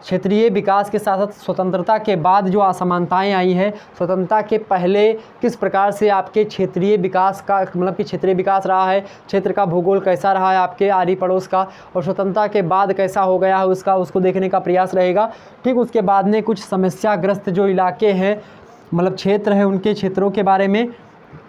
क्षेत्रीय विकास के साथ साथ स्वतंत्रता के बाद जो असमानताएं आई हैं, स्वतंत्रता के पहले किस प्रकार से आपके क्षेत्रीय विकास का मतलब कि क्षेत्रीय विकास रहा है, क्षेत्र का भूगोल कैसा रहा है आपके आरी पड़ोस का, और स्वतंत्रता के बाद कैसा हो गया है उसको देखने का प्रयास रहेगा। ठीक, उसके बाद में कुछ समस्याग्रस्त जो इलाके हैं मतलब क्षेत्र हैं उनके क्षेत्रों के बारे में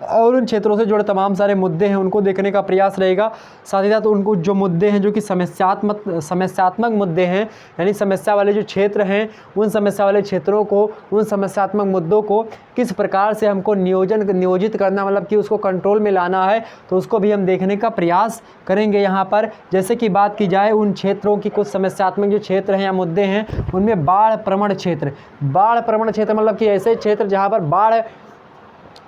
और उन क्षेत्रों से जुड़े तमाम सारे मुद्दे हैं उनको देखने का प्रयास रहेगा। साथ ही साथ उनको जो मुद्दे हैं जो कि समस्यात्मक मुद्दे हैं, यानी समस्या वाले जो क्षेत्र हैं उन समस्या वाले क्षेत्रों को, उन समस्यात्मक मुद्दों को किस प्रकार से हमको नियोजित करना, मतलब कि उसको कंट्रोल में लाना है, तो उसको भी हम देखने का प्रयास करेंगे यहाँ पर। जैसे कि बात की जाए उन क्षेत्रों की, कुछ समस्यात्मक जो क्षेत्र हैं या मुद्दे हैं उनमें बाढ़ प्रवण क्षेत्र मतलब कि ऐसे क्षेत्र जहाँ पर बाढ़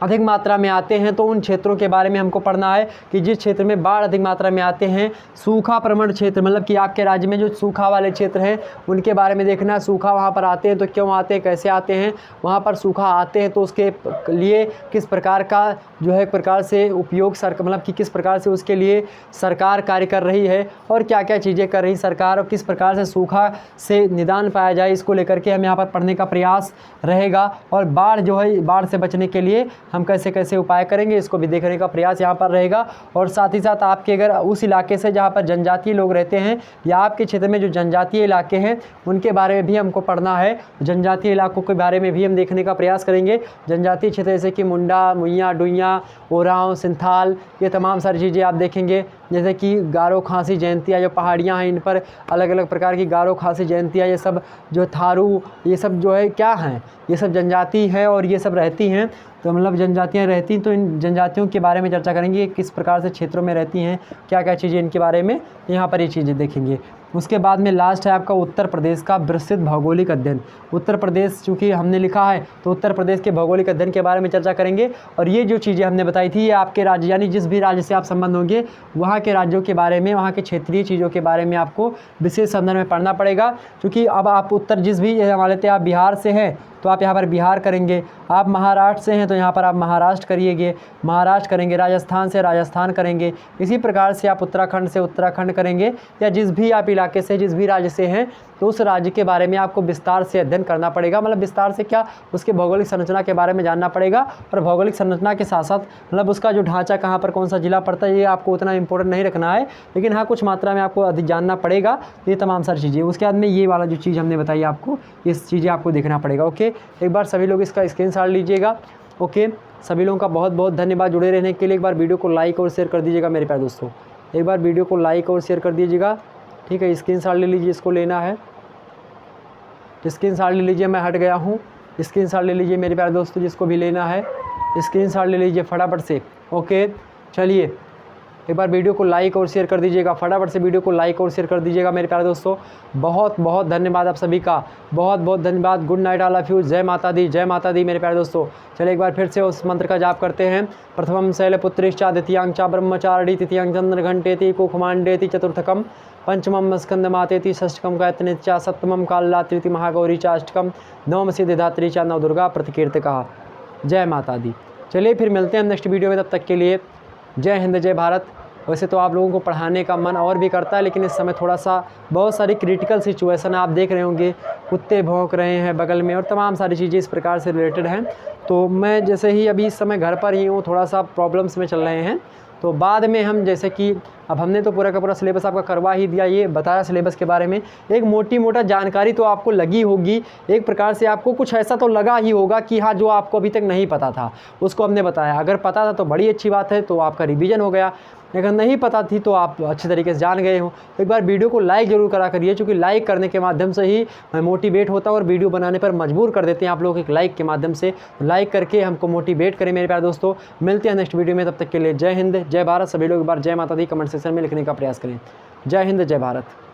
अधिक मात्रा में आते हैं, तो उन क्षेत्रों के बारे में हमको पढ़ना है कि जिस क्षेत्र में बाढ़ अधिक मात्रा में आते हैं। सूखा प्रवण क्षेत्र मतलब कि आपके राज्य में जो सूखा वाले क्षेत्र हैं उनके बारे में देखना है, सूखा वहाँ पर आते हैं तो क्यों आते हैं, कैसे आते हैं, वहाँ पर सूखा आते हैं तो उसके लिए किस प्रकार का जो है एक प्रकार से उपयोग मतलब कि किस प्रकार से उसके लिए सरकार कार्य कर रही है और क्या क्या चीज़ें कर रही सरकार, और किस प्रकार से सूखा से निदान पाया जाए, इसको लेकर के हम यहाँ पर पढ़ने का प्रयास रहेगा। और बाढ़ जो है, बाढ़ से बचने के लिए हम कैसे कैसे उपाय करेंगे इसको भी देखने का प्रयास यहाँ पर रहेगा। और साथ ही साथ आपके अगर उस इलाके से जहाँ पर जनजातीय लोग रहते हैं या आपके क्षेत्र में जो जनजातीय इलाके हैं उनके बारे में भी हमको पढ़ना है, जनजातीय इलाकों के बारे में भी हम देखने का प्रयास करेंगे। जनजातीय क्षेत्र जैसे कि मुंडा, मुइया, डुइया, ओरांव, सिंथाल, ये तमाम सारी चीज़ें आप देखेंगे। जैसे कि गारो, खासी, जयंतिया जो पहाड़ियाँ हैं इन पर अलग अलग प्रकार की गारो, खासी, जयंतिया, ये सब जो थारू, ये सब जो है क्या हैं, ये सब जनजाति है और ये सब रहती हैं, तो मतलब जनजातियाँ रहती हैं, तो इन जनजातियों के बारे में चर्चा करेंगे, किस प्रकार से क्षेत्रों में रहती हैं, क्या क्या चीज़ें इनके बारे में यहाँ पर ये चीज़ें देखेंगे। उसके बाद में लास्ट है आपका उत्तर प्रदेश का विस्तृत भौगोलिक अध्ययन। उत्तर प्रदेश चूँकि हमने लिखा है तो उत्तर प्रदेश के भौगोलिक अध्ययन के बारे में चर्चा करेंगे। और ये जो चीज़ें हमने बताई थी ये आपके राज्य यानी जिस भी राज्य से आप संबंध होंगे वहाँ के राज्यों के बारे में, वहाँ के क्षेत्रीय चीज़ों के बारे में आपको विशेष संदर्भ में पढ़ना पड़ेगा। क्योंकि अब आप उत्तर जिस भी मान लेते हैं आप बिहार से हैं तो आप यहाँ पर बिहार करेंगे, आप महाराष्ट्र से हैं तो यहाँ पर आप महाराष्ट्र करेंगे, राजस्थान से राजस्थान करेंगे। इसी प्रकार से आप उत्तराखंड से उत्तराखंड करेंगे, या जिस भी आप इलाके से जिस भी राज्य से हैं तो उस राज्य के बारे में आपको विस्तार से अध्ययन करना पड़ेगा। मतलब विस्तार से क्या, उसके भौगोलिक संरचना के बारे में जानना पड़ेगा। और भौगोलिक संरचना के साथ साथ मतलब उसका जो ढांचा कहाँ पर कौन सा जिला पड़ता है ये आपको उतना इंपॉर्टेंट नहीं रखना है, लेकिन हाँ कुछ मात्रा में आपको अधिक जानना पड़ेगा। ये तमाम सारी चीज़ें, उसके बाद में ये वाला जो चीज़ हमने बताई आपको, इस चीज़ें आपको देखना पड़ेगा। ओके, एक बार सभी लोग इसका स्क्रीनशॉट लीजिएगा। ओके, सभी लोगों का बहुत बहुत धन्यवाद जुड़े रहने के लिए। एक बार वीडियो को लाइक और शेयर कर दीजिएगा मेरे प्यारे दोस्तों, एक बार वीडियो को लाइक और शेयर कर दीजिएगा। ठीक है, स्क्रीनशॉट ले लीजिए, इसको लेना है स्क्रीनशॉट ले लीजिए। मैं हट गया हूँ, स्क्रीनशॉट ले लीजिए मेरे प्यारे दोस्तों, जिसको भी लेना है स्क्रीनशॉट ले लीजिए फटाफट से। ओके, चलिए एक बार वीडियो को लाइक और शेयर कर दीजिएगा, फटाफट से वीडियो को लाइक और शेयर कर दीजिएगा मेरे प्यारे दोस्तों। बहुत बहुत धन्यवाद आप सभी का, बहुत बहुत धन्यवाद। Good night all of you. जय माता दी, जय माता दी मेरे प्यारे दोस्तों। चलिए एक बार फिर से उस मंत्र का जाप करते हैं। प्रथमं शैलपुत्रिश्चा, द्वितीयांग चा ब्रह्मचारिणी, तृतीयांग चंद्रघंटेति, कुकुमांडेति, चतुर्थकम पंचमं स्कंदमातेति, षष्ठकम गायत्री चा, सप्तमं कालरात्रिति, महागौरी चा, अष्टकम नवम सिद्धिदात्री चा, नवदुर्गा प्रतिकीर्तिका। जय माता दी। चलिए फिर मिलते हैं नेक्स्ट वीडियो में, तब तक के लिए जय हिंद, जय भारत। वैसे तो आप लोगों को पढ़ाने का मन और भी करता है, लेकिन इस समय थोड़ा सा बहुत सारी क्रिटिकल सिचुएशन आप देख रहे होंगे, कुत्ते भौंक रहे हैं बगल में और तमाम सारी चीज़ें इस प्रकार से रिलेटेड हैं। तो मैं जैसे ही अभी इस समय घर पर ही हूँ, थोड़ा सा प्रॉब्लम्स में चल रहे हैं, तो बाद में हम जैसे कि अब हमने तो पूरा का पूरा सिलेबस आपका करवा ही दिया, ये बताया सिलेबस के बारे में, एक मोटी मोटा जानकारी तो आपको लगी होगी, एक प्रकार से आपको कुछ ऐसा तो लगा ही होगा कि हाँ जो आपको अभी तक नहीं पता था उसको हमने बताया। अगर पता था तो बड़ी अच्छी बात है, तो आपका रिवीजन हो गया। अगर नहीं पता थी तो आप अच्छे तरीके से जान गए हो। एक बार वीडियो को लाइक ज़रूर करा करिए, क्योंकि लाइक करने के माध्यम से ही मैं मोटिवेट होता हूँ और वीडियो बनाने पर मजबूर कर देते हैं आप लोग एक लाइक के माध्यम से। लाइक करके हमको मोटिवेट करें मेरे प्यारे दोस्तों। मिलते हैं नेक्स्ट वीडियो में, तब तक के लिए जय हिंद, जय भारत। सभी लोग एक बार जय माता दी कमेंट सेक्शन में लिखने का प्रयास करें। जय हिंद, जय भारत।